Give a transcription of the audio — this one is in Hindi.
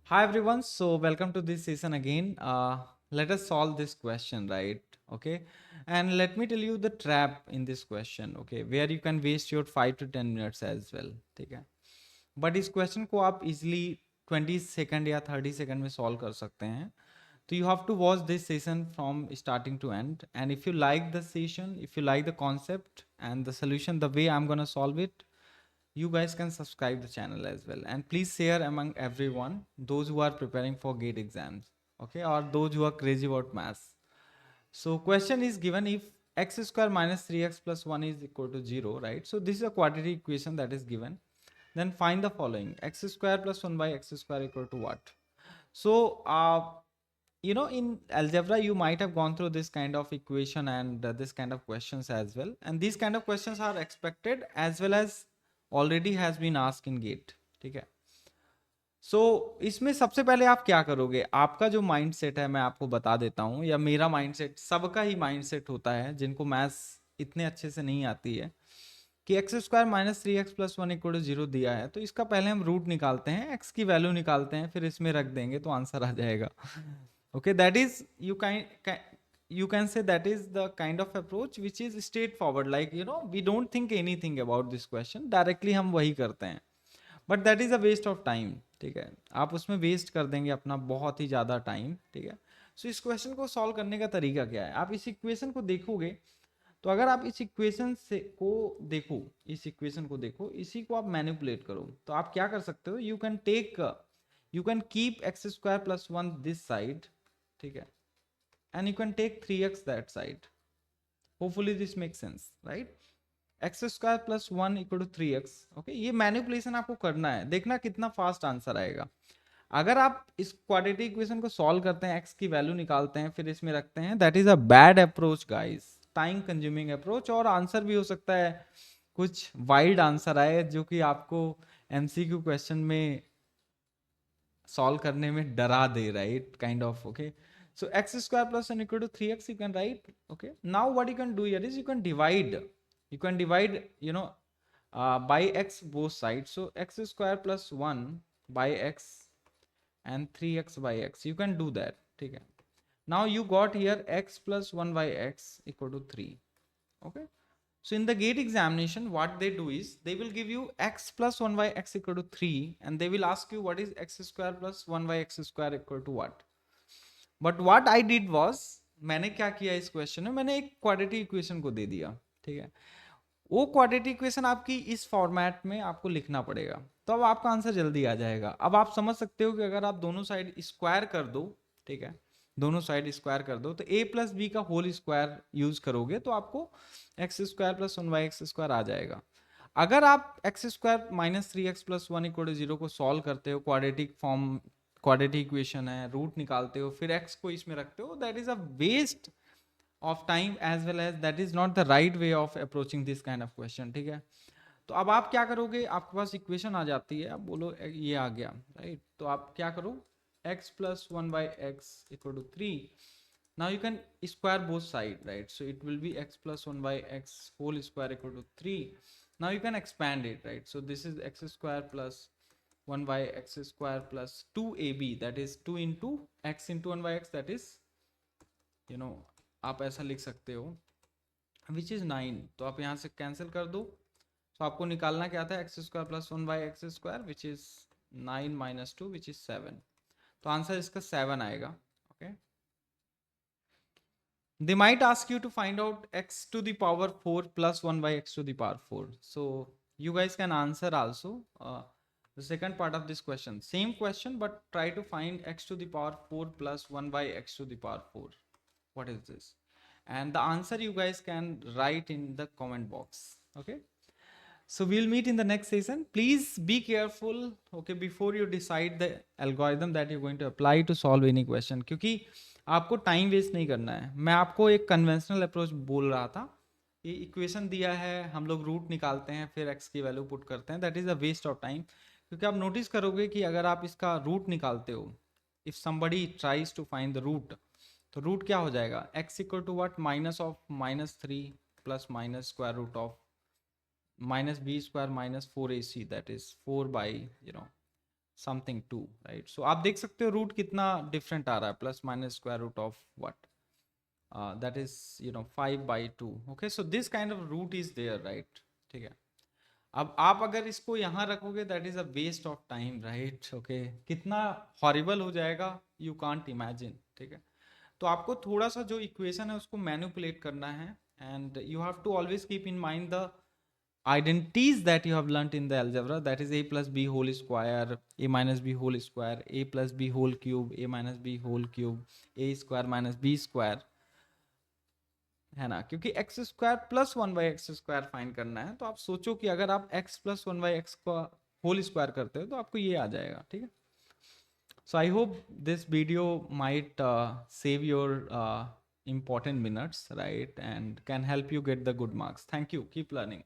Hi everyone, so welcome to this session again. Let us solve this question, right? Okay, and let me tell you the trap in this question, okay, where you can waste your 5 to 10 minutes as well. ठीक है, but इस question को आप easily 20 सेकंड या 30 सेकंड में solve कर सकते हैं. So you have to watch this session from starting to end, and if you like the session, if you like the concept and the solution, the way I'm gonna solve it, you guys can subscribe the channel as well, and please share among everyone, those who are preparing for gate exams, okay, or those who are crazy about maths. So question is given, if x square minus 3x plus 1 is equal to 0, right? So this is a quadratic equation that is given. Then find the following: x square plus 1 by x square equal to what? So in algebra you might have gone through this kind of equation and this kind of questions as well, and these kind of questions are expected as well as already has been asked in gate. ठीक है, सो इसमें सबसे पहले आप क्या करोगे, आपका जो माइंडसेट है मैं आपको बता देता हूँ, या मेरा माइंडसेट, सबका ही माइंडसेट होता है जिनको मैथ्स इतने अच्छे से नहीं आती है, कि x square minus 3x plus 1 equal to 0 दिया है, तो इसका पहले हम रूट निकालते हैं, एक्स की वैल्यू निकालते हैं, फिर इसमें रख देंगे तो आंसर आ जाएगा. Okay, that is, you can say that is the kind of approach which is straightforward, like we don't think anything about this question, directly हम वही करते हैं, but that is a waste of time. ठीक है, आप उसमें वेस्ट कर देंगे अपना बहुत ही ज़्यादा टाइम. ठीक है, सो इस क्वेश्चन को सॉल्व करने का तरीका क्या है, आप इस इक्वेशन को देखोगे, तो अगर आप इस इक्वेशन से को देखो, इस इक्वेशन को देखो, इसी को आप मैनिपुलेट करो, तो आप क्या कर सकते हो, you can keep x square plus 1 this side. ठीक है, and you can take 3x that side. Hopefully this makes sense, right? X square plus 1 equal to 3x. Okay, ये मैनिपुलेशन आपको करना है, देखना कितना फास्ट आंसर आएगा. अगर आप इस क्वाड्रेटिक इक्वेशन को सॉल्व करते हैं, एक्स की वैल्यू निकालते हैं, फिर इसमें रखते हैं, that is a bad approach guys, time consuming approach, और आंसर भी हो सकता है कुछ वाइल्ड आंसर आए जो कि आपको एमसीक्यू क्वेश्चन में सॉल्व करने में डरा दे, right? Kind of. Okay, so x square plus 1 equal to 3x you can write. Okay, now what you can do here is you can divide by x both sides. So x square plus 1 by x and 3x by x, you can do that. ठीक है, now you got here x plus 1 by x equal to 3. Okay, so in the gate examination, what they do is they will give you x plus 1 by x equal to 3, and they will ask you what is x square plus 1 by x square equal to what. But what I did was, मैंने क्या किया इस क्वेश्चन में, मैंने एक क्वाड्रेटिक इक्वेशन को दे दिया. ठीक है, वो क्वाड्रेटिक इक्वेशन आपकी इस फॉर्मेट में आपको लिखना पड़ेगा, तो अब आपका आंसर जल्दी आ जाएगा. अब आप समझ सकते हो कि अगर आप दोनों साइड स्क्वायर कर दो, ठीक है, दोनों साइड स्क्वायर कर दो, तो a प्लस बी का होल स्क्वायर यूज करोगे तो आपको x square plus 1 by x square आ जाएगा. अगर आप x square minus 3x plus 1 equal to 0 को सॉल्व करते हो, क्वाड्रेटिक फॉर्म, क्वाड्रेटिक इक्वेशन है, रूट निकालते हो, फिर x को इसमें रखते हो, that is a waste of time as well as that is not the right way of approaching this kind of question. ठीक है, तो अब आप क्या करोगे, आपके पास इक्वेशन आ जाती है, आप बोलो ये आ गया, राइट? तो आप क्या करो, x plus 1 by x equal to 3. now you can square both side, right? So it will be x plus 1 by x whole square equal to 3. now you can expand it, right? So this is x square plus 1 by x square plus 2ab, that is 2 into x into 1 by x, that is आप ऐसा लिख सकते हो, विच इज 9. तो आप यहाँ से कैंसिल कर दो, तो आपको निकालना क्या था, x square plus 1 by x square which is 9 minus 2 which is 7. तो आंसर इसका 7 आएगा. Okay, they might ask you to find out x to the power 4 plus 1 by x to the power 4. So you guys can answer also the second part of this question, same question, but try to find x to the power 4 plus 1 by x to the power 4. What is this? And the answer you guys can write in the comment box. Okay, so we'll meet in the next session. Please be careful, okay, before you decide the algorithm that you're going to apply to solve any question, क्योंकि आपको टाइम वेस्ट नहीं करना है. मैं आपको एक कन्वेंशनल अप्रोच बोल रहा था, ये इक्वेशन दिया है, हम लोग रूट निकालते हैं, फिर एक्स की वैल्यू पुट करते हैं, that is a waste of time. क्योंकि आप नोटिस करोगे कि अगर आप इसका रूट निकालते हो, if somebody tries to find the root, तो रूट क्या हो जाएगा, x equal to what, minus of minus 3 plus minus square root of minus b square minus 4ac, that is 4 by something 2, right. So आप देख सकते हो रूट कितना डिफरेंट आ रहा है, plus minus square root of what, that is 5/2. Okay, so this kind of root is there, right? ठीक है. अब आप अगर इसको यहाँ रखोगे that is a waste of time, right. Okay, कितना हॉरिबल हो जाएगा, यू कांट इमेजिन. ठीक है. तो आपको थोड़ा सा जो इक्वेशन है उसको मैनिपुलेट करना है, and you have to always keep in mind the identities that you have learnt in the algebra, that is a plus b whole square, a minus b whole square, a plus b whole cube, a minus b whole cube, a square minus b square, है ना. क्योंकि x square plus 1/x² find करना है, तो आप सोचो कि अगर आप x प्लस 1/x का होल स्क्वायर करते हो तो आपको ये आ जाएगा. ठीक है. So I hope this video might save your important minutes, right, and can help you get the good marks. Thank you. Keep learning.